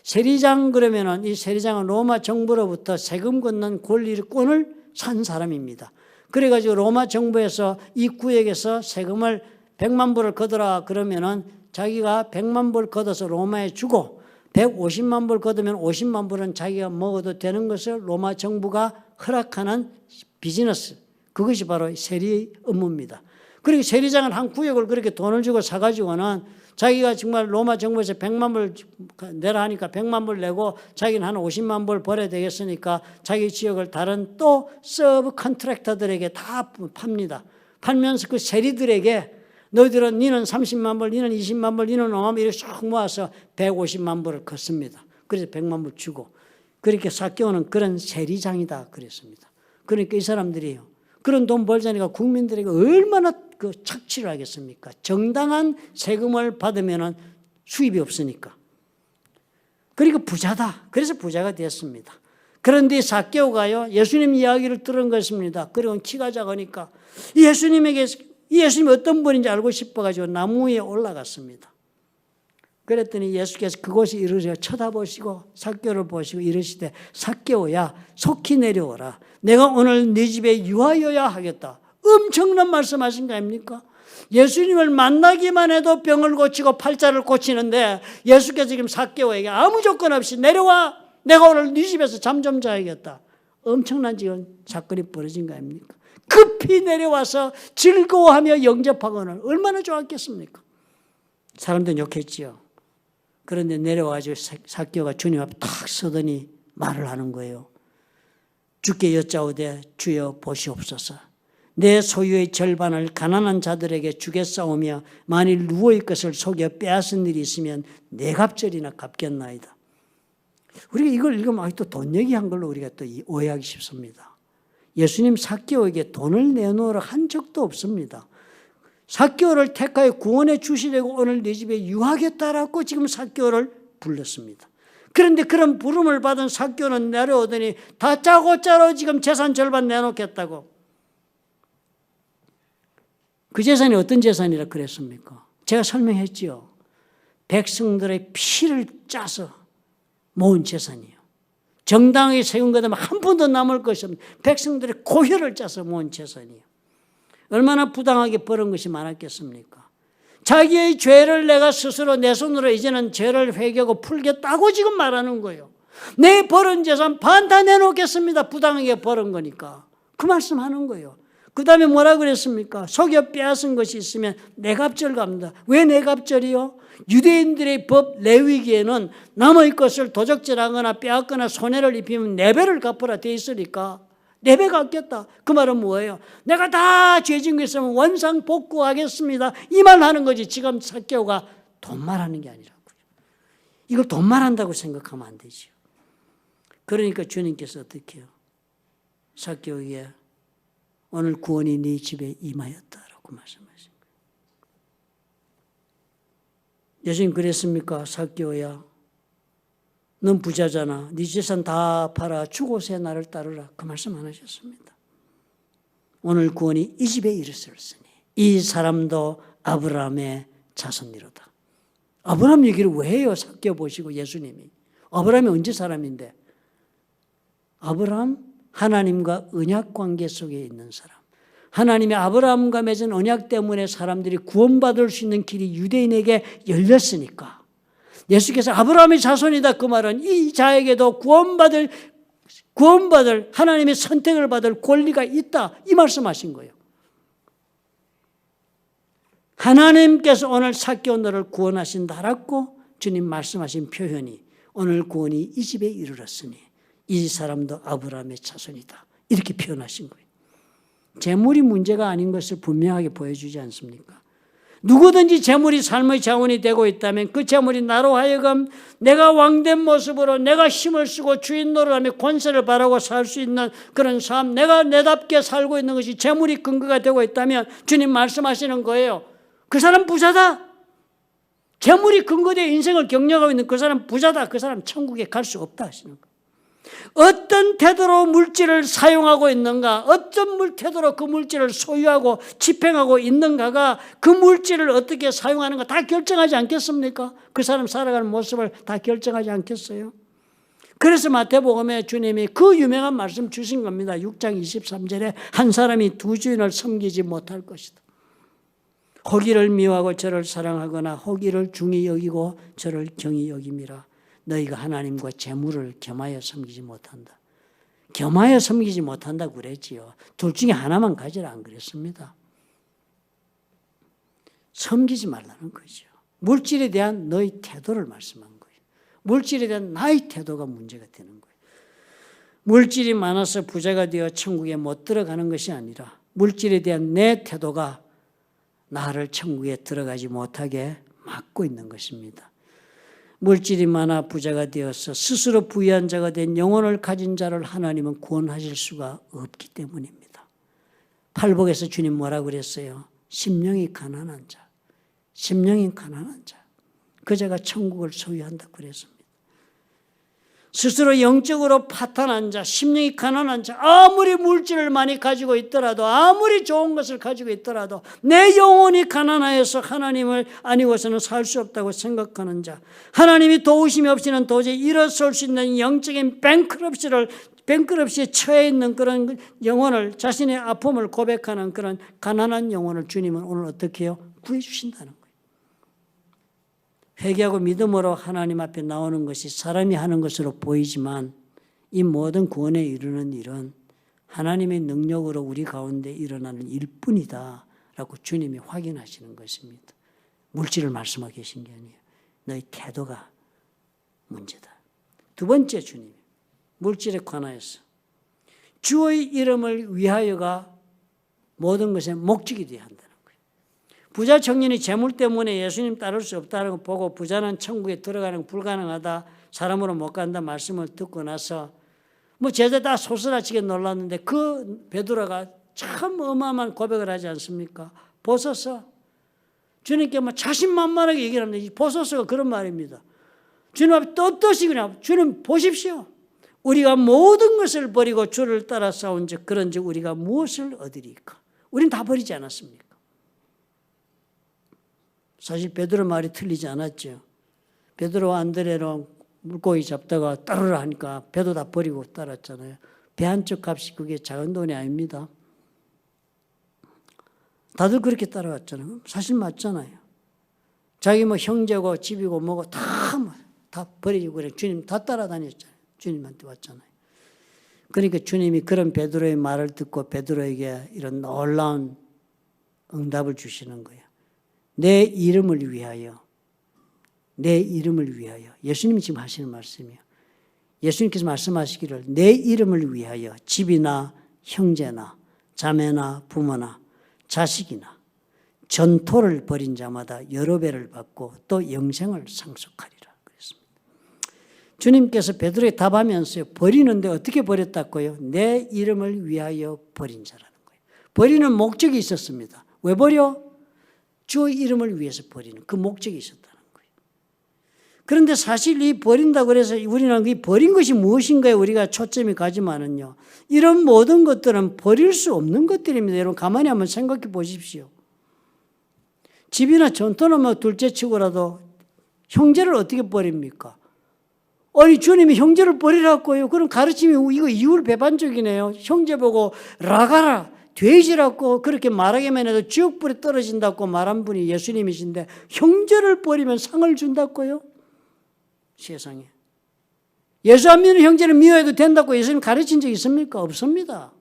세리장 그러면은 이 세리장은 로마 정부로부터 세금 걷는 권리권을 산 사람입니다. 그래가지고 로마 정부에서 이 구역에서 세금을 100만 불을 걷어라 그러면은 자기가 100만 불 걷어서 로마에 주고 150만 불 걷으면 50만 불은 자기가 먹어도 되는 것을 로마 정부가 허락하는 비즈니스. 그것이 바로 세리의 업무입니다. 그리고 세리장은 한 구역을 그렇게 돈을 주고 사가지고는 자기가 정말 로마 정부에서 100만 불 내라 하니까 100만 불 내고 자기는 한 50만 불 벌어야 되겠으니까 자기 지역을 다른 또 서브 컨트랙터들에게 다 팝니다. 팔면서 그 세리들에게 너희들은 니는 30만 불, 니는 20만 불, 니는 5만 불 이렇게 쭉 모아서 150만 불을 걷습니다. 그래서 100만 불 주고 그렇게 삭개오는 그런 세리장이다 그랬습니다. 그러니까 이 사람들이요. 그런 돈 벌자니까 국민들에게 얼마나 그 착취를 하겠습니까? 정당한 세금을 받으면 수입이 없으니까. 그리고 부자다. 그래서 부자가 됐습니다. 그런데 삭개오가요. 예수님 이야기를 들은 것입니다. 그리고 키가 작으니까 예수님이 어떤 분인지 알고 싶어가지고 나무 위에 올라갔습니다. 그랬더니 예수께서 그곳에 이르셔 쳐다보시고 삭개오를 보시고 이르시되 삭개오야 속히 내려오라. 내가 오늘 네 집에 유하여야 하겠다. 엄청난 말씀하신 거 아닙니까? 예수님을 만나기만 해도 병을 고치고 팔자를 고치는데 예수께서 지금 삭개오에게 아무 조건 없이 내려와. 내가 오늘 네 집에서 잠 좀 자야겠다. 엄청난 지금 사건이 벌어진 거 아닙니까? 급히 내려와서 즐거워하며 영접하고는 얼마나 좋았겠습니까? 사람들은 욕했지요. 그런데 내려와가지고 삭개오가 주님 앞에 탁 서더니 말을 하는 거예요. 주께 여짜오되 주여 보시옵소서. 내 소유의 절반을 가난한 자들에게 주겠사오며 만일 누구의 것을 속여 빼앗은 일이 있으면 네 갑절이나 갚겠나이다. 우리가 이걸 읽으면 아직도 돈 얘기한 걸로 우리가 또 오해하기 쉽습니다. 예수님 삭개오에게 돈을 내놓으라 한 적도 없습니다. 삭개오를 택하여 구원해 주시려고 오늘 네 집에 유하겠다라고 지금 삭개오를 불렀습니다. 그런데 그런 부름을 받은 삭개오는 내려오더니 다짜고짜로 지금 재산 절반 내놓겠다고. 그 재산이 어떤 재산이라 그랬습니까? 제가 설명했지요. 백성들의 피를 짜서 모은 재산이에요. 정당하게 세운 것은 한 푼도 남을 것이 없는 백성들의 고혈을 짜서 모은 재산이에요. 얼마나 부당하게 벌은 것이 많았겠습니까? 자기의 죄를 내가 스스로 내 손으로 이제는 죄를 회개하고 풀겠다고 지금 말하는 거예요. 내 벌은 재산 반 다 내놓겠습니다. 부당하게 벌은 거니까. 그 말씀하는 거예요. 그 다음에 뭐라 그랬습니까? 속여 빼앗은 것이 있으면 내갑절 갚는다. 왜 내갑절이요? 유대인들의 법 레위기에는 남의 것을 도적질하거나 빼앗거나 손해를 입히면 4배를 갚으라 돼 있으니까 4배 갚겠다. 그 말은 뭐예요? 내가 다 죄진 거 있으면 원상 복구하겠습니다. 이 말 하는 거지. 지금 삭개오가 돈 말하는 게 아니라고요. 이걸 돈 말한다고 생각하면 안 되죠. 그러니까 주님께서 어떻게 해요? 삭개오에게 오늘 구원이 네 집에 임하였다라고 말씀하신 거예요. 예수님 그랬습니까? 삭개오야, 넌 부자잖아. 네 재산 다 팔아 죽어서 나를 따르라. 그 말씀 안 하셨습니다. 오늘 구원이 이 집에 이르렀으니 이 사람도 아브라함의 자손이로다. 아브라함 얘기를 왜 해요? 삭개오 보시고 예수님이. 아브라함이 언제 사람인데? 아브라함 하나님과 언약 관계 속에 있는 사람. 하나님이 아브라함과 맺은 언약 때문에 사람들이 구원받을 수 있는 길이 유대인에게 열렸으니까. 예수께서 아브라함의 자손이다 그 말은 이 자에게도 구원받을 구원받을 하나님의 선택을 받을 권리가 있다. 이 말씀하신 거예요. 하나님께서 오늘 삭개오 너를 구원하신다라고 주님 말씀하신 표현이 오늘 구원이 이 집에 이르렀으니 이 사람도 아브라함의 자손이다. 이렇게 표현하신 거예요. 재물이 문제가 아닌 것을 분명하게 보여주지 않습니까? 누구든지 재물이 삶의 자원이 되고 있다면 그 재물이 나로 하여금 내가 왕된 모습으로 내가 힘을 쓰고 주인 노릇하며 권세를 바라고 살 수 있는 그런 삶, 내가 내답게 살고 있는 것이 재물이 근거가 되고 있다면 주님 말씀하시는 거예요. 그 사람 부자다. 재물이 근거되어 인생을 경영하고 있는 그 사람 부자다. 그 사람 천국에 갈 수 없다 하시는 거예요. 어떤 태도로 물질을 사용하고 있는가, 어떤 태도로 그 물질을 소유하고 집행하고 있는가가 그 물질을 어떻게 사용하는가 다 결정하지 않겠습니까? 그 사람 살아가는 모습을 다 결정하지 않겠어요? 그래서 마태복음에 주님이 그 유명한 말씀 주신 겁니다. 6장 23절에 한 사람이 두 주인을 섬기지 못할 것이다. 호기를 미워하고 저를 사랑하거나 호기를 중히 여기고 저를 경히 여김이라. 너희가 하나님과 재물을 겸하여 섬기지 못한다. 겸하여 섬기지 못한다고 그랬지요. 둘 중에 하나만 가지라 안 그랬습니다. 섬기지 말라는 거죠. 물질에 대한 너희 태도를 말씀한 거예요. 물질에 대한 나의 태도가 문제가 되는 거예요. 물질이 많아서 부자가 되어 천국에 못 들어가는 것이 아니라 물질에 대한 내 태도가 나를 천국에 들어가지 못하게 막고 있는 것입니다. 물질이 많아 부자가 되어서 스스로 부유한 자가 된 영혼을 가진 자를 하나님은 구원하실 수가 없기 때문입니다. 팔복에서 주님 뭐라고 그랬어요? 심령이 가난한 자, 심령이 가난한 자, 그 자가 천국을 소유한다고 그랬습니다. 스스로 영적으로 파탄한 자, 심령이 가난한 자, 아무리 물질을 많이 가지고 있더라도 아무리 좋은 것을 가지고 있더라도 내 영혼이 가난하여서 하나님을 아니고서는 살 수 없다고 생각하는 자, 하나님이 도우심이 없이는 도저히 일어설 수 있는 영적인 뱅크럽시에 처해 있는 그런 영혼을, 자신의 아픔을 고백하는 그런 가난한 영혼을 주님은 오늘 어떻게 해요? 구해주신다는 거예요. 회개하고 믿음으로 하나님 앞에 나오는 것이 사람이 하는 것으로 보이지만 이 모든 구원에 이르는 일은 하나님의 능력으로 우리 가운데 일어나는 일뿐이다 라고 주님이 확인하시는 것입니다. 물질을 말씀하고 계신 게 아니에요. 너희 태도가 문제다. 두 번째 주님, 물질에 관하여서 주의 이름을 위하여가 모든 것의 목적이 되어야 한다. 부자 청년이 재물 때문에 예수님 따를 수 없다는 걸 보고 부자는 천국에 들어가는 거 불가능하다, 사람으로 못 간다 말씀을 듣고 나서 제자 다 소스라치게 놀랐는데 그 베드로가 참 어마어마한 고백을 하지 않습니까? 보소서. 주님께 자신만만하게 얘기를 하는데 보소서가 그런 말입니다. 주님 앞에 떳떳이 그냥 주님 보십시오. 우리가 모든 것을 버리고 주를 따라 싸운 즉 그런즉 우리가 무엇을 얻으리까? 우린 다 버리지 않았습니까? 사실 베드로 말이 틀리지 않았죠. 베드로와 안드레로 물고기 잡다가 따르라 하니까 배도 다 버리고 따랐잖아요. 배 한 쪽 값이 그게 작은 돈이 아닙니다. 다들 그렇게 따라왔잖아요. 사실 맞잖아요. 자기 형제고 집이고 뭐고 다 버리고 그래. 주님 다 따라다녔잖아요. 주님한테 왔잖아요. 그러니까 주님이 그런 베드로의 말을 듣고 베드로에게 이런 놀라운 응답을 주시는 거예요. 내 이름을 위하여, 내 이름을 위하여. 예수님이 지금 하시는 말씀이에요. 예수님께서 말씀하시기를 내 이름을 위하여 집이나 형제나 자매나 부모나 자식이나 전토를 벌인 자마다 여러 배를 받고 또 영생을 상속하리라 그랬습니다. 주님께서 베드로에게 답하면서요, 버리는데 어떻게 버렸다고요? 내 이름을 위하여 버린 자라는 거예요. 버리는 목적이 있었습니다. 왜 버려? 주의 이름을 위해서 버리는 그 목적이 있었다는 거예요. 그런데 사실 이 버린다고 그래서 우리는 이 버린 것이 무엇인가에 우리가 초점이 가지만은요, 이런 모든 것들은 버릴 수 없는 것들입니다. 여러분 가만히 한번 생각해 보십시오. 집이나 전토는 둘째 치고라도 형제를 어떻게 버립니까? 아니 주님이 형제를 버리라고요. 그럼 가르침이 이거 이율배반적이네요. 형제 보고 라가라. 돼지라고 그렇게 말하기만 해도 지옥불에 떨어진다고 말한 분이 예수님이신데 형제를 버리면 상을 준다고요? 세상에. 예수 안 믿는 형제를 미워해도 된다고 예수님 가르친 적 있습니까? 없습니다.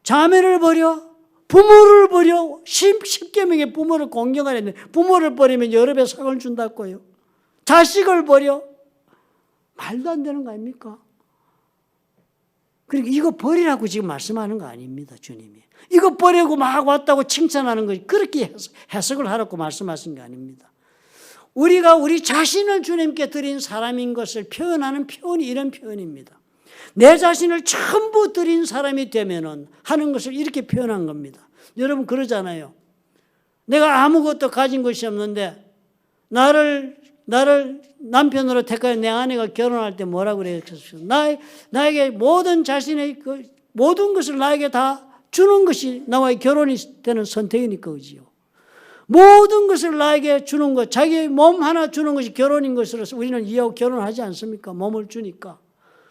자매를 버려, 부모를 버려, 십계명의 부모를 공경하는데 부모를 버리면 여러 배 상을 준다고요. 자식을 버려. 말도 안 되는 거 아닙니까? 그러니까 이거 버리라고 지금 말씀하는 거 아닙니다, 주님이. 이거 버리고 막 왔다고 칭찬하는 거 그렇게 해석을 하라고 말씀하신 게 아닙니다. 우리가 우리 자신을 주님께 드린 사람인 것을 표현하는 표현이 이런 표현입니다. 내 자신을 전부 드린 사람이 되면은 하는 것을 이렇게 표현한 겁니다. 여러분 그러잖아요. 내가 아무것도 가진 것이 없는데 나를 남편으로 택하여 내 아내가 결혼할 때 뭐라고 그랬었어요? 나에게 모든 자신의 모든 것을 나에게 다 주는 것이 나와의 결혼이 되는 선택이니까 그지요. 모든 것을 나에게 주는 것, 자기의 몸 하나 주는 것이 결혼인 것으로서 우리는 이해하고 결혼하지 않습니까? 몸을 주니까.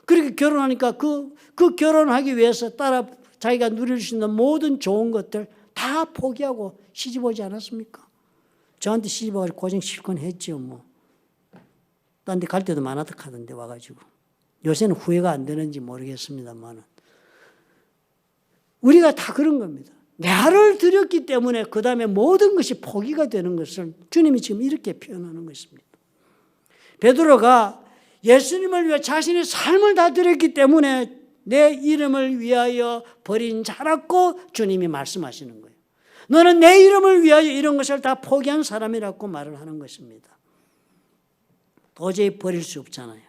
그렇게 결혼하니까 그 결혼하기 위해서 따라 자기가 누릴 수 있는 모든 좋은 것들 다 포기하고 시집 오지 않았습니까? 저한테 시집 와서 고생 실컷 했죠, 뭐. 딴 데 갈 때도 많았다 하던데 와가지고. 요새는 후회가 안 되는지 모르겠습니다만은. 우리가 다 그런 겁니다. 나를 드렸기 때문에 그 다음에 모든 것이 포기가 되는 것을 주님이 지금 이렇게 표현하는 것입니다. 베드로가 예수님을 위해 자신의 삶을 다 드렸기 때문에 내 이름을 위하여 버린 자라고 주님이 말씀하시는 거예요. 너는 내 이름을 위하여 이런 것을 다 포기한 사람이라고 말을 하는 것입니다. 도저히 버릴 수 없잖아요.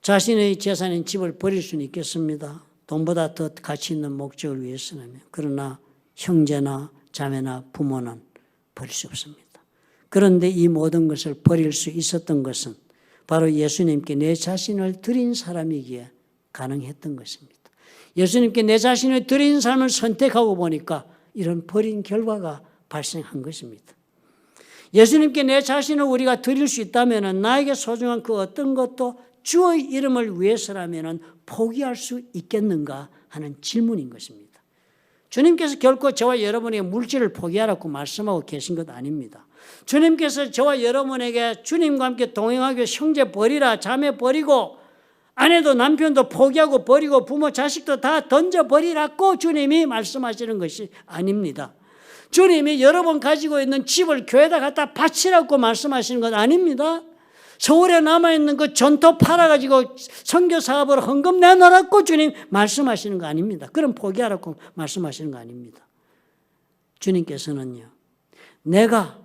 자신의 재산인 집을 버릴 수는 있겠습니다. 돈보다 더 가치 있는 목적을 위해서라면. 그러나 형제나 자매나 부모는 버릴 수 없습니다. 그런데 이 모든 것을 버릴 수 있었던 것은 바로 예수님께 내 자신을 드린 사람이기에 가능했던 것입니다. 예수님께 내 자신을 드린 삶을 선택하고 보니까 이런 버린 결과가 발생한 것입니다. 예수님께 내 자신을 우리가 드릴 수 있다면 나에게 소중한 그 어떤 것도 주의 이름을 위해서라면 포기할 수 있겠는가 하는 질문인 것입니다. 주님께서 결코 저와 여러분에게 물질을 포기하라고 말씀하고 계신 것 아닙니다. 주님께서 저와 여러분에게 주님과 함께 동행하기 위해 형제 버리라, 자매 버리고 아내도 남편도 포기하고 버리고 부모 자식도 다 던져버리라고 주님이 말씀하시는 것이 아닙니다. 주님이 여러분 가지고 있는 집을 교회에다 갖다 바치라고 말씀하시는 것 아닙니다. 서울에 남아있는 그 전토 팔아가지고 선교 사업으로 헌금 내놓으라고 주님 말씀하시는 거 아닙니다. 그럼 포기하라고 말씀하시는 거 아닙니다. 주님께서는요, 내가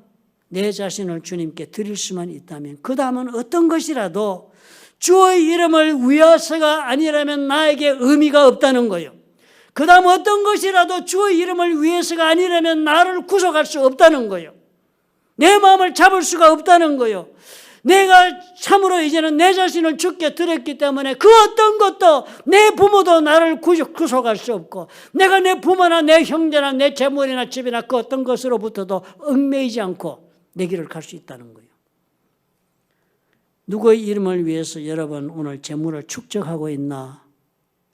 내 자신을 주님께 드릴 수만 있다면 그 다음은 어떤 것이라도 주의 이름을 위해서가 아니라면 나에게 의미가 없다는 거예요. 그 다음 어떤 것이라도 주의 이름을 위해서가 아니라면 나를 구속할 수 없다는 거예요. 내 마음을 잡을 수가 없다는 거예요. 내가 참으로 이제는 내 자신을 주께 드렸기 때문에 그 어떤 것도 내 부모도 나를 구속할 수 없고 내가 내 부모나 내 형제나 내 재물이나 집이나 그 어떤 것으로부터도 얽매이지 않고 내 길을 갈 수 있다는 거예요. 누구의 이름을 위해서 여러분 오늘 재물을 축적하고 있나?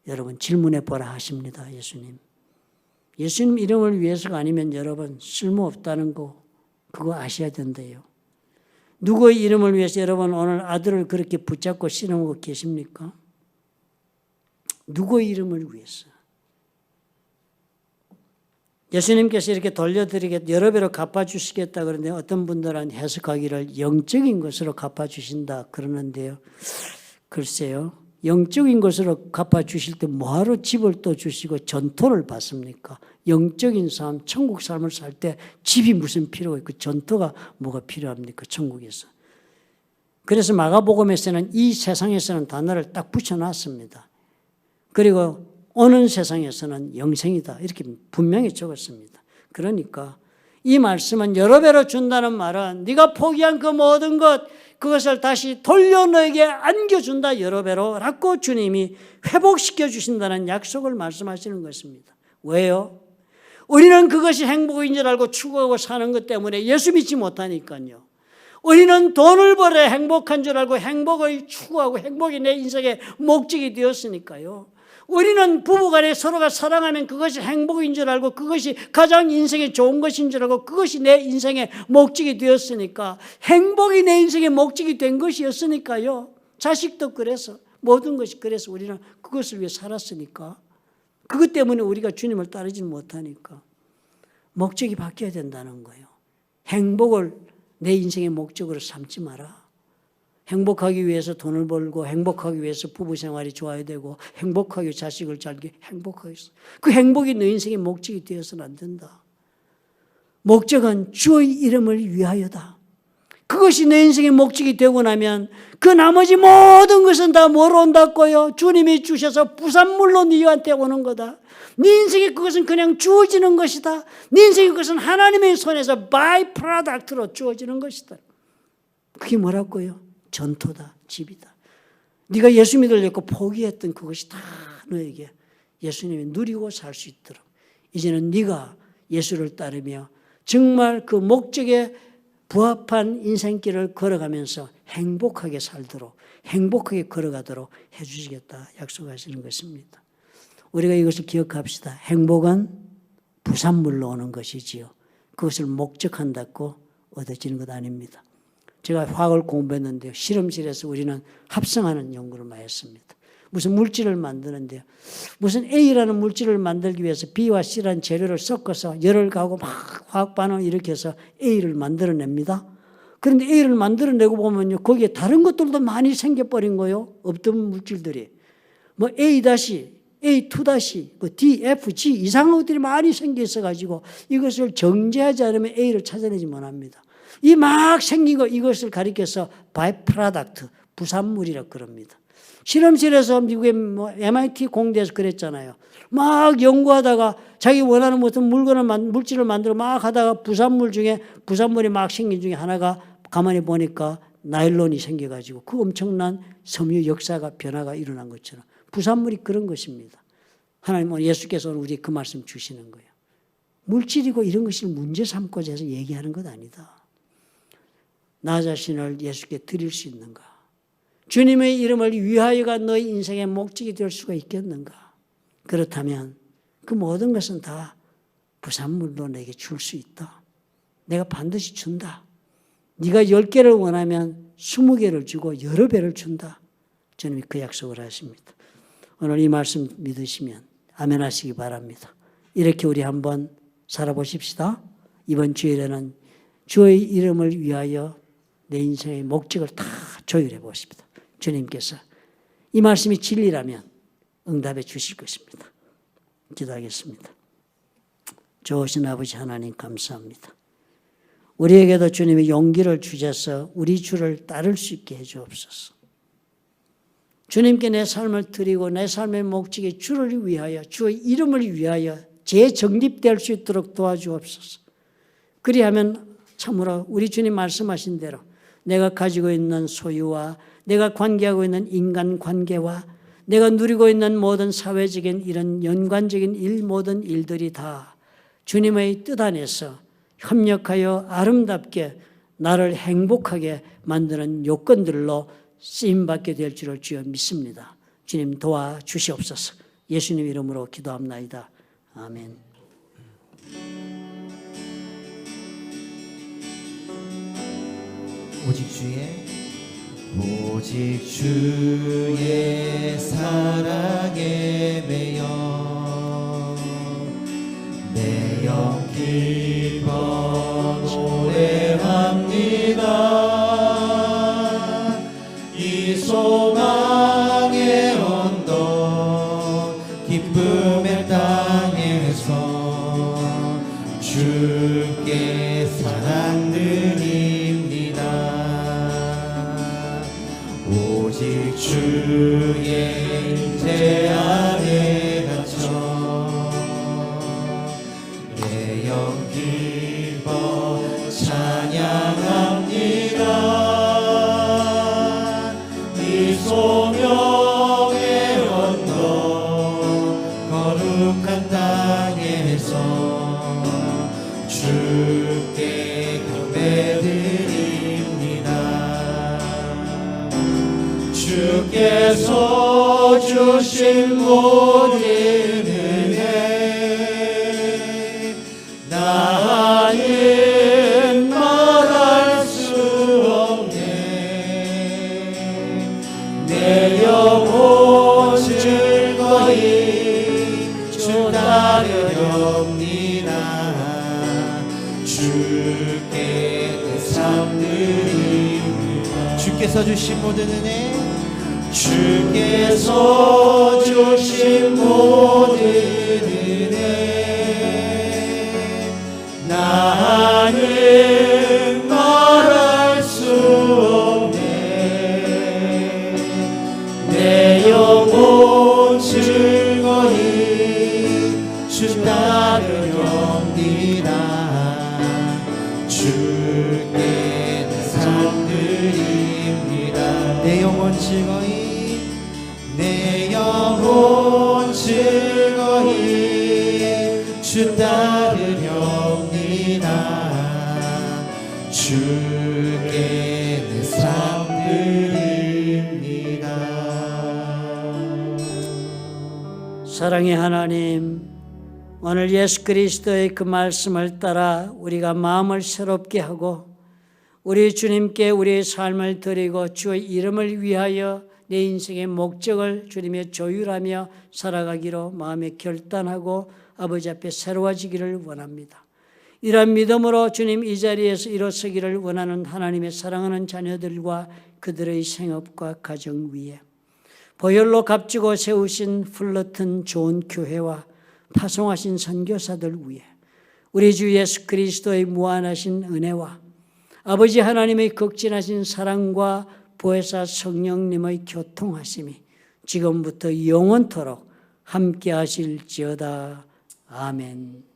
여러분 질문해 보라 하십니다. 예수님. 예수님 이름을 위해서가 아니면 여러분 쓸모없다는 거 그거 아셔야 된대요. 누구의 이름을 위해서 여러분 오늘 아들을 그렇게 붙잡고 씨름하고 계십니까? 누구의 이름을 위해서? 예수님께서 이렇게 돌려드리겠다, 여러 배로 갚아주시겠다 그러는데 어떤 분들은 해석하기를 영적인 것으로 갚아주신다 그러는데요. 글쎄요. 영적인 것으로 갚아주실 때 뭐하러 집을 또 주시고 전토를 받습니까? 영적인 삶, 천국 삶을 살 때 집이 무슨 필요가 있고 전토가 뭐가 필요합니까? 천국에서. 그래서 마가복음에서는 이 세상에서는 단어를 딱 붙여놨습니다. 그리고 오는 세상에서는 영생이다 이렇게 분명히 적었습니다. 그러니까 이 말씀은 여러 배로 준다는 말은 네가 포기한 그 모든 것 그것을 다시 돌려 너에게 안겨준다 여러 배로 라고 주님이 회복시켜 주신다는 약속을 말씀하시는 것입니다. 왜요? 우리는 그것이 행복인 줄 알고 추구하고 사는 것 때문에 예수 믿지 못하니까요. 우리는 돈을 벌어야 행복한 줄 알고 행복을 추구하고 행복이 내 인생의 목적이 되었으니까요. 우리는 부부간에 서로가 사랑하면 그것이 행복인 줄 알고 그것이 가장 인생에 좋은 것인 줄 알고 그것이 내 인생의 목적이 되었으니까 행복이 내 인생의 목적이 된 것이었으니까요. 자식도 그래서, 모든 것이 그래서 우리는 그것을 위해 살았으니까, 그것 때문에 우리가 주님을 따르지 못하니까 목적이 바뀌어야 된다는 거예요. 행복을 내 인생의 목적으로 삼지 마라. 행복하기 위해서 돈을 벌고, 행복하기 위해서 부부 생활이 좋아야 되고, 행복하기 위해 자식을 잘게 행복하게 해서, 그 행복이 내 인생의 목적이 되어서는 안 된다. 목적은 주의 이름을 위하여다. 그것이 내 인생의 목적이 되고 나면 그 나머지 모든 것은 다 뭐로 온다고요? 주님이 주셔서 부산물로 너한테 오는 거다. 네 인생에 그것은 그냥 주어지는 것이다. 네 인생에 그것은 하나님의 손에서 바이 프로덕트로 주어지는 것이다. 그게 뭐라고요? 전토다, 집이다. 네가 예수 믿으려고 포기했던 그것이 다 너에게 예수님이 누리고 살 수 있도록 이제는 네가 예수를 따르며 정말 그 목적에 부합한 인생길을 걸어가면서 행복하게 살도록, 행복하게 걸어가도록 해주시겠다 약속하시는 것입니다. 우리가 이것을 기억합시다. 행복은 부산물로 오는 것이지요. 그것을 목적한다고 얻어지는 것 아닙니다. 제가 화학을 공부했는데요. 실험실에서 우리는 합성하는 연구를 많이 했습니다. 무슨 물질을 만드는데요. 무슨 A라는 물질을 만들기 위해서 B와 C라는 재료를 섞어서 열을 가하고 막 화학 반응을 일으켜서 A를 만들어냅니다. 그런데 A를 만들어내고 보면요. 거기에 다른 것들도 많이 생겨버린 거예요. 없던 물질들이. 뭐 A-, A2-, 뭐 D, F, G 이상한 것들이 많이 생겨 있어가지고 이것을 정제하지 않으면 A를 찾아내지 못합니다. 이 막 생긴 거 이것을 가리켜서 바이 프로덕트, 부산물이라고 그럽니다. 실험실에서 미국의 MIT 공대에서 그랬잖아요. 막 연구하다가 자기 원하는 무슨 물질을 만들어 막 하다가 부산물 중에 부산물이 막 생긴 중에 하나가 가만히 보니까 나일론이 생겨가지고 그 엄청난 섬유 역사가 변화가 일어난 것처럼 부산물이 그런 것입니다. 하나님은 예수께서 우리 그 말씀 주시는 거예요. 물질이고 이런 것을 문제 삼고자 해서 얘기하는 것 아니다. 나 자신을 예수께 드릴 수 있는가? 주님의 이름을 위하여가 너의 인생의 목적이 될 수가 있겠는가? 그렇다면 그 모든 것은 다 부산물로 내게 줄 수 있다. 내가 반드시 준다. 네가 10개를 원하면 20개를 주고 여러 배를 준다. 주님이 그 약속을 하십니다. 오늘 이 말씀 믿으시면 아멘 하시기 바랍니다. 이렇게 우리 한번 살아보십시다. 이번 주일에는 주의 이름을 위하여 내 인생의 목적을 다 조율해 보십니다. 주님께서 이 말씀이 진리라면 응답해 주실 것입니다. 기도하겠습니다. 좋으신 아버지 하나님 감사합니다. 우리에게도 주님의 용기를 주셔서 우리 주를 따를 수 있게 해 주옵소서. 주님께 내 삶을 드리고 내 삶의 목적이 주를 위하여 주의 이름을 위하여 재정립될 수 있도록 도와주옵소서. 그리하면 참으로 우리 주님 말씀하신 대로 내가 가지고 있는 소유와 내가 관계하고 있는 인간관계와 내가 누리고 있는 모든 사회적인 이런 연관적인 모든 일들이 다 주님의 뜻 안에서 협력하여 아름답게 나를 행복하게 만드는 요건들로 쓰임받게 될 줄을 주여 믿습니다. 주님 도와주시옵소서. 예수님 이름으로 기도합나이다. 아멘. 오직 주의 사랑에 매여 내 영 기뻐 노래합니다. 이 소망의 언덕 기쁨의 땅에서 주께 사랑 드립니다. 오직 주의 제 안에 갇혀 내 영 기뻐 찬양합니다. 이 소명의 언덕 거룩한 땅에서 주께 경배드립니다. 주께서 주신 모든 은혜 나는 말할 수 없네. 주께 상 드립니다. 주께서 주신 모든 은혜 주께서 주신 모든 은혜 나는 말할 수 없네. 내 영혼 즐거이 주 따르렵니다. 주께 상 드립니다. 내 영혼 즐거이 내 영혼 즐거이 주 따르렵니다. 주께 내 삶 드립니다. 사랑의 하나님, 오늘 예수 그리스도의 그 말씀을 따라 우리가 마음을 새롭게 하고 우리 주님께 우리의 삶을 드리고 주의 이름을 위하여 내 인생의 목적을 주님의 조율하며 살아가기로 마음에 결단하고 아버지 앞에 새로워지기를 원합니다. 이러한 믿음으로 주님 이 자리에서 일어서기를 원하는 하나님의 사랑하는 자녀들과 그들의 생업과 가정 위에 보혈로 값지고 세우신 풀러튼 좋은 교회와 파송하신 선교사들 위에 우리 주 예수 그리스도의 무한하신 은혜와 아버지 하나님의 극진하신 사랑과 보혜사 성령님의 교통하심이 지금부터 영원토록 함께 하실지어다. 아멘.